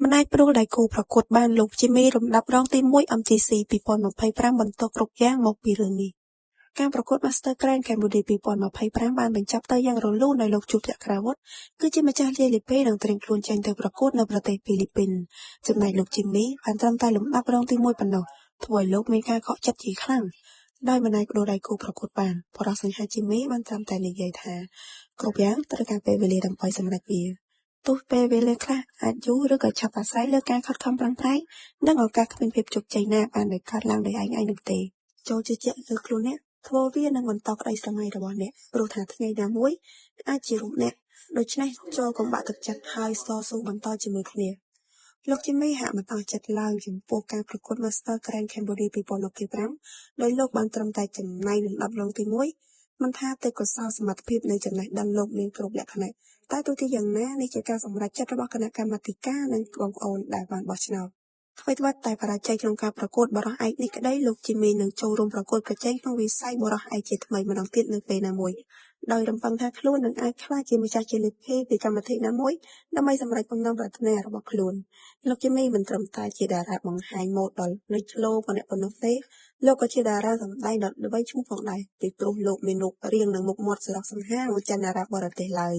ម្ដាយប្រួលដៃគូប្រកួតបានលោកជីមីលំដាប់រងទី1 MGC 2025បន្ទាប់គ្រប់យ៉ាងមកពីរឿងនេះការប្រកួត Master Grand Cambodia 2025បានបញ្ចប់ទៅយ៉ាងរលូនដោយលោកជួបចក្រាវុធគឺជាម្ចាស់លាយលីពេនឹងត្រៀមខ្លួនចេញទៅប្រកួតនៅប្រទេសហ្វីលីពីនចំណែកលោកជីមីបានត្រឹមតែលំដាប់រងទី1ប៉ុណ្ណោះធ្វើឲ្យលោកមានការខកចិត្តជាខ្លាំងដោយម្ដាយប្តូរដៃគូប្រកួតបានបរិសង្ហាជីមីបានត្រឹមតែនិយាយថាគ្រប់យ៉ាងត្រូវការពេលវេលាដើម្បីសម្រេចវាទោះពេលវេលាខ្លះអាចយូរឬក៏ឆាប់អាស្រ័យលើការខិតខំប្រឹងប្រែងនិងឱកាសគ្មានភាពជោគជ័យណាបានដែលកើតឡើងដោយឯងនោះទេចូលជឿជាក់លើខ្លួនអ្នកធ្វើវានឹងបន្តក្តីស្រមៃរបស់អ្នកព្រោះថាថ្ងៃណាមួយអាចជារូបអ្នកដូច្នេះចូលកុំបាក់ទឹកចិត្តហើយតស៊ូបន្តជាមួយគ្នាលោកជីមីហាក់មិនអស់ចិត្តឡើយចំពោះការប្រកួត Master Grand Cambodia 2025ដោយលោកបានត្រឹមតែចំណាយលំដាប់រងទី1មិនថាទេពកោសល្យសមត្ថភាពនៃចំណេះដឹងលោកមានគ្រប់លក្ខណៈតែទោះជាយ៉ាងណានេះជាការសម្រេចចិត្តរបស់គណៈកម្មាធិការនិងបងប្អូនដែលបានបោះឆ្នោតអ្វីតែបរាជ័យក្នុងការប្រកួតបរោះឯកនេះក្តីលោកជីមីនឹងចូលរួមប្រកួតប្រជែងក្នុងវិស័យបរោះឯកជាថ្មីម្ដងទៀតនៅពេលណាមួយដោយរំពឹងថាខ្លួននឹងអាចក្លាយជាម្ចាស់ជាលិភេពីកម្មវិធីណាមួយដើម្បីសម្រេចបំណងប្រាថ្នារបស់ខ្លួនលោកជីមីមិនត្រឹមតែជាតារាបង្ហាញម៉ូដលលេចធ្លោប៉ុណ្ណោះទេលោកក៏ជាតារាសម្ដែងដ៏ល្បីឈ្មោះផងដែរពីព្រោះលោកមានរូបរាងនិងមុខមាត់ស្រស់សង្ហាមិនចាញ់តារាបរទេសឡើយ